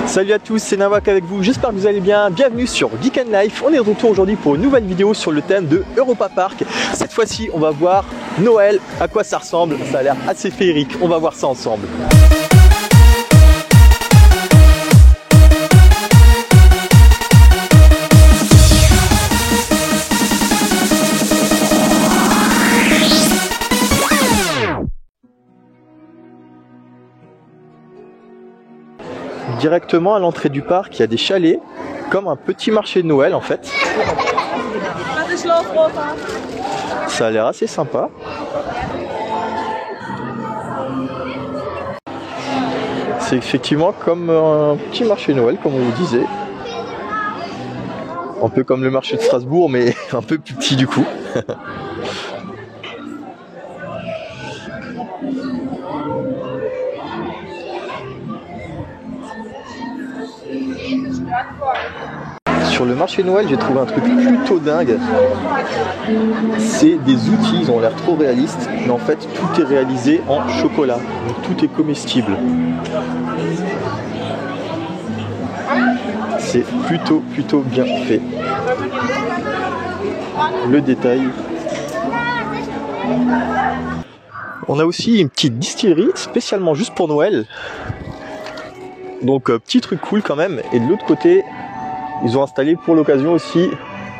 Salut à tous, c'est Nawak avec vous, j'espère que vous allez bien, bienvenue sur Geek and Life. On est de retour aujourd'hui pour une nouvelle vidéo sur le thème de Europa Park. Cette fois-ci on va voir Noël, à quoi ça ressemble, ça a l'air assez féerique, on va voir ça ensemble. Directement à l'entrée du parc, il y a des chalets, comme un petit marché de Noël en fait. Ça a l'air assez sympa. C'est effectivement comme un petit marché de Noël, comme on vous disait. Un peu comme le marché de Strasbourg, mais un peu plus petit du coup. Sur le marché de Noël, j'ai trouvé un truc plutôt dingue. C'est des outils, ils ont l'air trop réalistes, mais en fait tout est réalisé en chocolat, donc tout est comestible. C'est plutôt bien fait. Le détail. On a aussi une petite distillerie spécialement juste pour Noël. Donc petit truc cool quand même. Et de l'autre côté, ils ont installé pour l'occasion aussi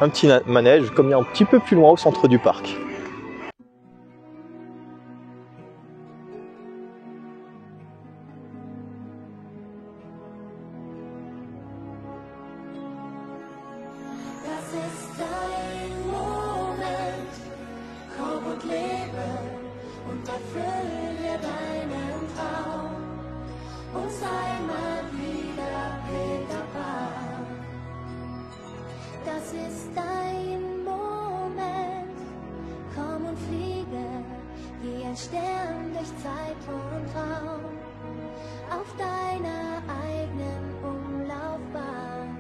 un petit manège, comme il y a un petit peu plus loin au centre du parc. Das ist dein Moment, komm und fliege, wie ein Stern durch Zeit und Raum, auf deiner eigenen Umlaufbahn.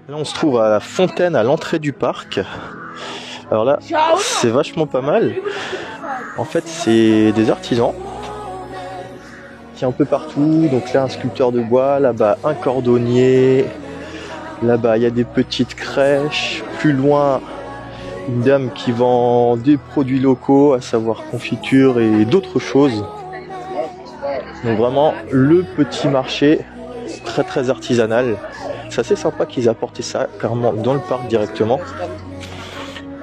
Là on se trouve à la fontaine à l'entrée du parc. Alors là c'est vachement pas mal. En fait c'est des artisans qui un peu partout. Donc là un sculpteur de bois, là-bas un cordonnier, là-bas il y a des petites crèches, plus loin une dame qui vend des produits locaux, à savoir confiture et d'autres choses. Donc vraiment le petit marché très artisanal. C'est assez sympa qu'ils aient apporté ça carrément dans le parc directement.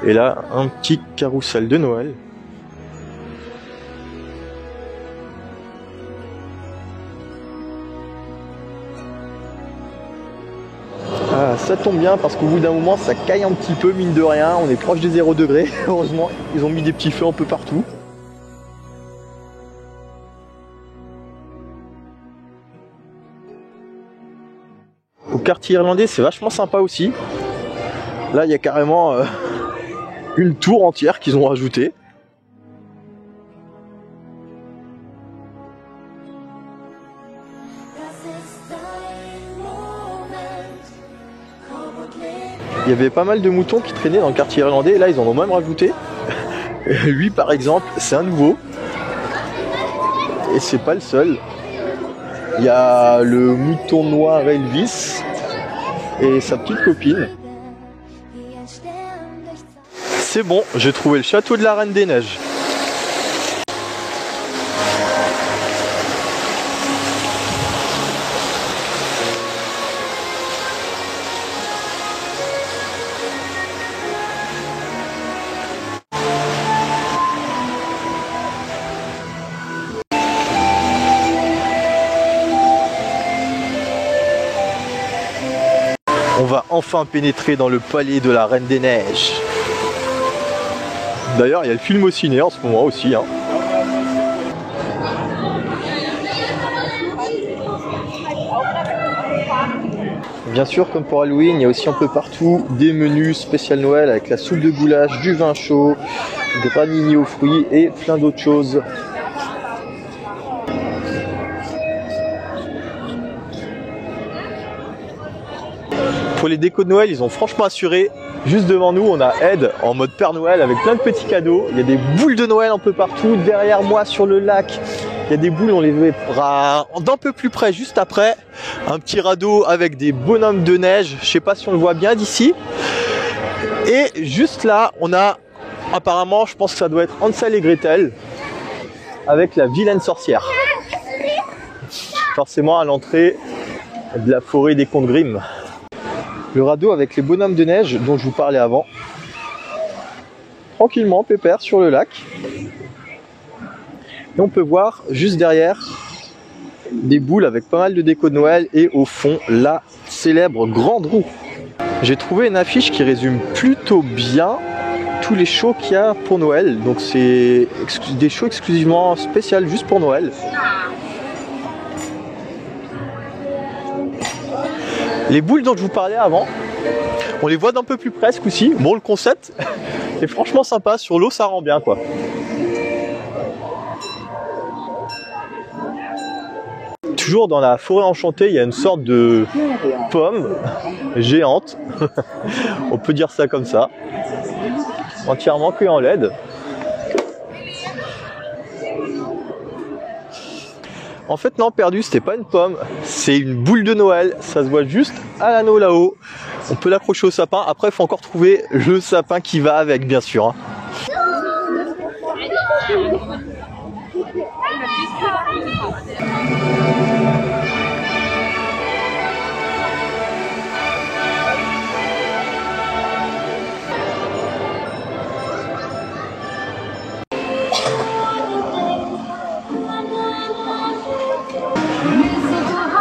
Et là, un petit carrousel de Noël. Ah, ça tombe bien parce qu'au bout d'un moment, ça caille un petit peu, mine de rien. On est proche des 0 degrés. Heureusement, ils ont mis des petits feux un peu partout. Au quartier irlandais, c'est vachement sympa aussi. Là, il y a carrément une tour entière qu'ils ont rajoutée. Il y avait pas mal de moutons qui traînaient dans le quartier irlandais. Et là, ils en ont même rajouté. Lui, par exemple, c'est un nouveau. Et c'est pas le seul. Il y a le mouton noir Elvis et sa petite copine. C'est bon, j'ai trouvé le château de la Reine des Neiges. On va enfin pénétrer dans le palais de la Reine des Neiges. D'ailleurs, il y a le film au ciné en ce moment aussi. Hein. Bien sûr, comme pour Halloween, il y a aussi un peu partout des menus spécial Noël avec la soupe de goulash, du vin chaud, des panini aux fruits et plein d'autres choses. Pour les décos de Noël, ils ont franchement assuré. Juste devant nous, on a Ed en mode Père Noël avec plein de petits cadeaux. Il y a des boules de Noël un peu partout. Derrière moi, sur le lac, il y a des boules, on les verra d'un peu plus près juste après. Un petit radeau avec des bonhommes de neige. Je sais pas si on le voit bien d'ici. Et juste là, on a apparemment, je pense que ça doit être Hansel et Gretel avec la vilaine sorcière. Forcément à l'entrée de la forêt des contes Grimm. Le radeau avec les bonhommes de neige dont je vous parlais avant. Tranquillement, pépère sur le lac. Et on peut voir juste derrière des boules avec pas mal de déco de Noël et au fond la célèbre grande roue. J'ai trouvé une affiche qui résume plutôt bien tous les shows qu'il y a pour Noël. Donc c'est des shows exclusivement spéciaux juste pour Noël. Les boules dont je vous parlais avant, on les voit d'un peu plus près ce coup-ci. Bon, le concept est franchement sympa. Sur l'eau, ça rend bien, quoi. Toujours dans la forêt enchantée, il y a une sorte de pomme géante. On peut dire ça comme ça. Entièrement cueillie en LED. En fait non, perdu, c'était pas une pomme, c'est une boule de Noël, ça se voit juste à l'anneau là-haut. On peut l'accrocher au sapin, après il faut encore trouver le sapin qui va avec bien sûr.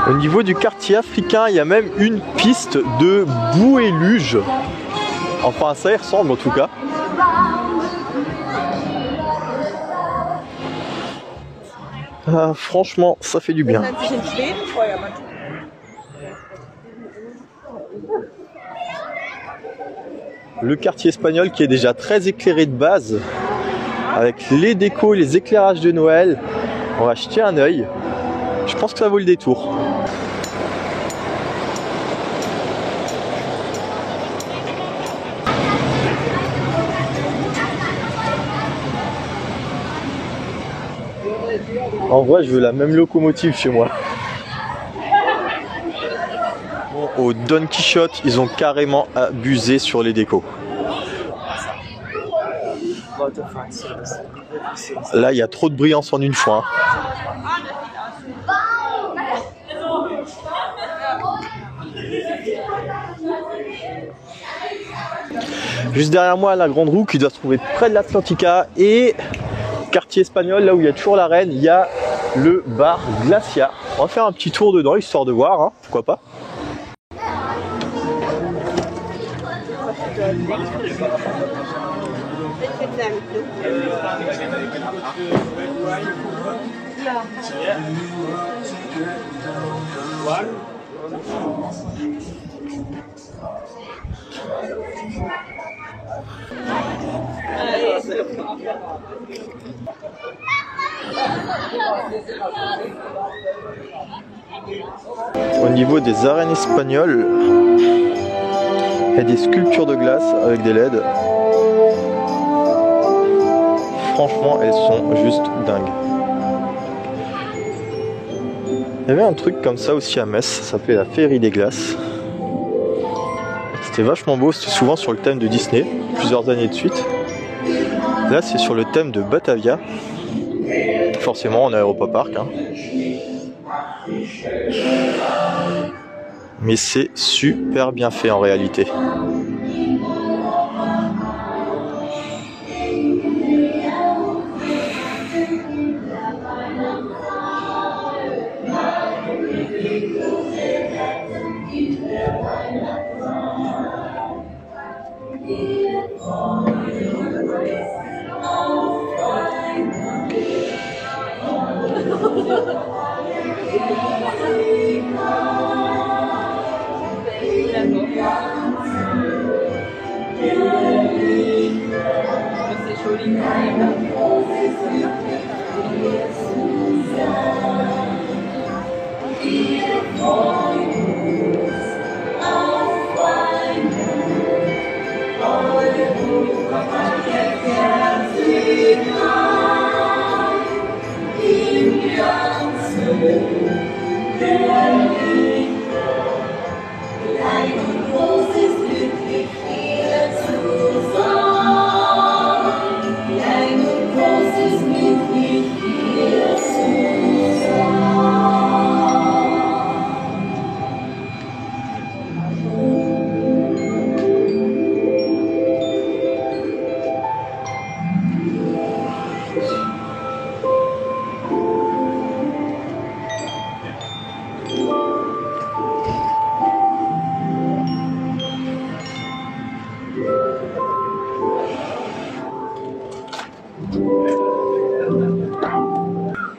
Au niveau du quartier africain, il y a même une piste de boue et luge. Enfin, ça y ressemble en tout cas. Ah, franchement, ça fait du bien. Le quartier espagnol qui est déjà très éclairé de base, avec les décos, les éclairages de Noël. On va jeter un œil. Je pense que ça vaut le détour. En vrai, je veux la même locomotive chez moi. Bon, au Don Quichotte, ils ont carrément abusé sur les décos. Là, il y a trop de brillance en une fois. Juste derrière moi, la grande roue qui doit se trouver près de l'Atlantica et quartier espagnol, là où il y a toujours la reine, il y a le bar Glacia. On va faire un petit tour dedans, histoire de voir, hein, pourquoi pas. Au niveau des arènes espagnoles, il y a des sculptures de glace avec des LED. Franchement, elles sont juste dingues. Il y avait un truc comme ça aussi à Metz, ça s'appelait la Féerie des glaces. C'était vachement beau, c'était souvent sur le thème de Disney, plusieurs années de suite. Là, c'est sur le thème de Batavia. Forcément, en Europa Park. Hein. Mais c'est super bien fait en réalité.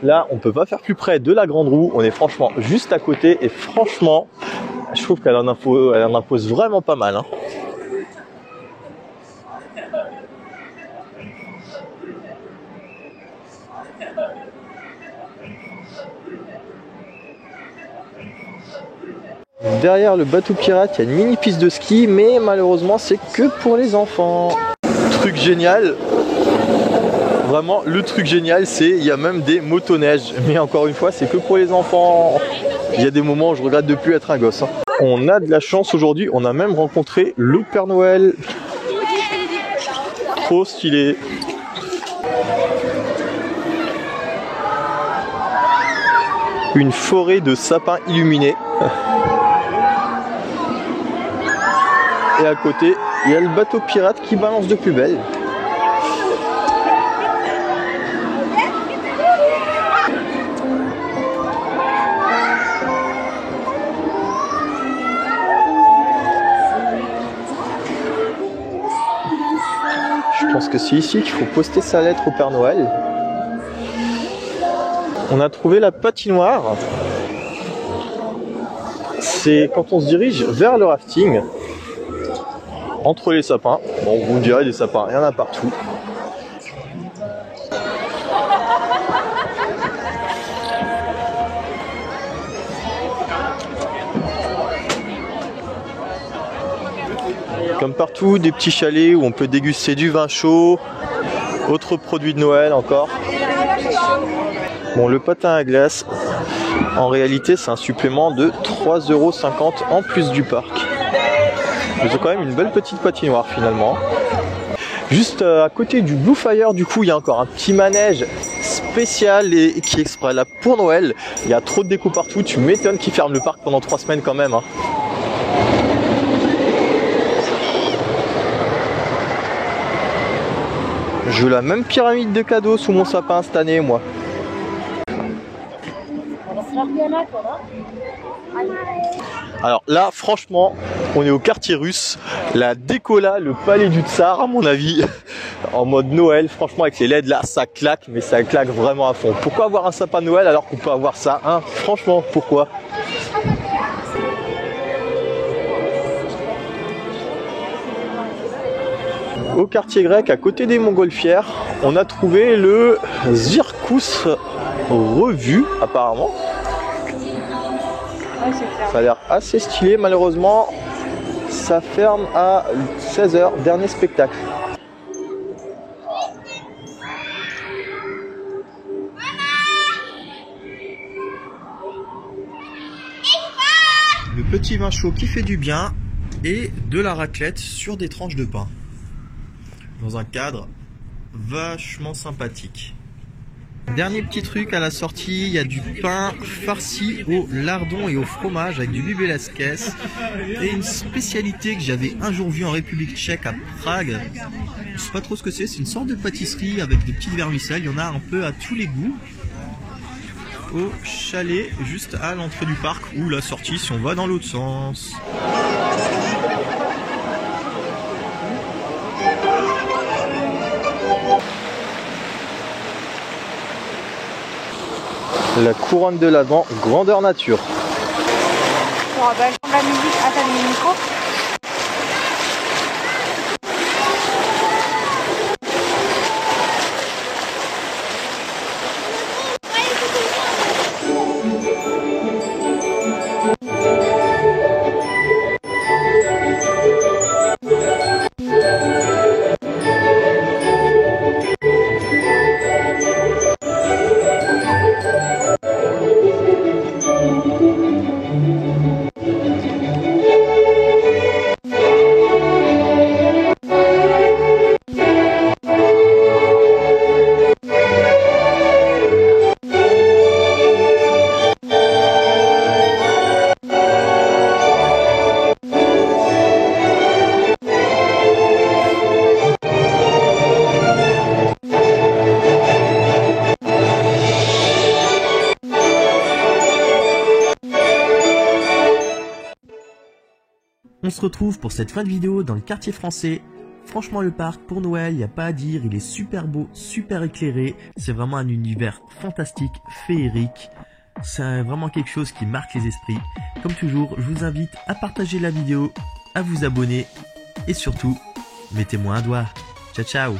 Là, on peut pas faire plus près de la grande roue. On est franchement juste à côté et franchement, je trouve qu'elle en impose vraiment pas mal. Hein. Derrière le bateau pirate, il y a une mini piste de ski, mais malheureusement, c'est que pour les enfants. Truc génial. Vraiment, le truc génial, c'est il y a même des motoneiges. Mais encore une fois, c'est que pour les enfants. Il y a des moments où je regrette de plus être un gosse. Hein. On a de la chance aujourd'hui. On a même rencontré le Père Noël. Trop stylé. Une forêt de sapins illuminés. Et à côté, il y a le bateau pirate qui balance de plus belle. Je pense que c'est ici qu'il faut poster sa lettre au Père Noël. On a trouvé la patinoire. C'est quand on se dirige vers le rafting. Entre les sapins. Bon, vous me direz, des sapins, il y en a partout. Comme partout, des petits chalets où on peut déguster du vin chaud, autres produits de Noël encore. Bon, le patin à glace, en réalité, c'est un supplément de 3,50 € en plus du parc. Ils ont quand même une belle petite patinoire finalement. Juste à côté du Blue Fire, du coup, il y a encore un petit manège spécial et qui est exprès là pour Noël. Il y a trop de déco partout, tu m'étonnes qu'ils ferment le parc pendant 3 semaines quand même. Hein. Je veux la même pyramide de cadeaux sous mon sapin cette année, moi. Alors là, franchement, on est au quartier russe. La déco là, le palais du Tsar, à mon avis, en mode Noël, franchement, avec les LED là, ça claque, mais ça claque vraiment à fond. Pourquoi avoir un sapin de Noël alors qu'on peut avoir ça, hein? Franchement, pourquoi? Au quartier grec, à côté des Montgolfières, on a trouvé le Zirkus revu, apparemment. Ça a l'air assez stylé, malheureusement, ça ferme à 16 h, dernier spectacle. Le petit vin chaud qui fait du bien et de la raclette sur des tranches de pain. Dans un cadre vachement sympathique. Dernier petit truc à la sortie, il y a du pain farci au lardon et au fromage avec du Bibelasques et une spécialité que j'avais un jour vue en République tchèque à Prague. Je sais pas trop ce que c'est une sorte de pâtisserie avec des petites vermicelles, il y en a un peu à tous les goûts. Au chalet juste à l'entrée du parc ou la sortie si on va dans l'autre sens. La couronne de l'Advent, grandeur nature. On rappelle la musique à ta micro. On se retrouve pour cette fin de vidéo dans le quartier français franchement le parc pour Noël, il n'y a pas à dire, il est super beau, super éclairé, c'est vraiment un univers fantastique, féerique. C'est vraiment quelque chose qui marque les esprits. Comme toujours, je vous invite à partager la vidéo, à vous abonner et surtout, mettez-moi un doigt. Ciao ciao.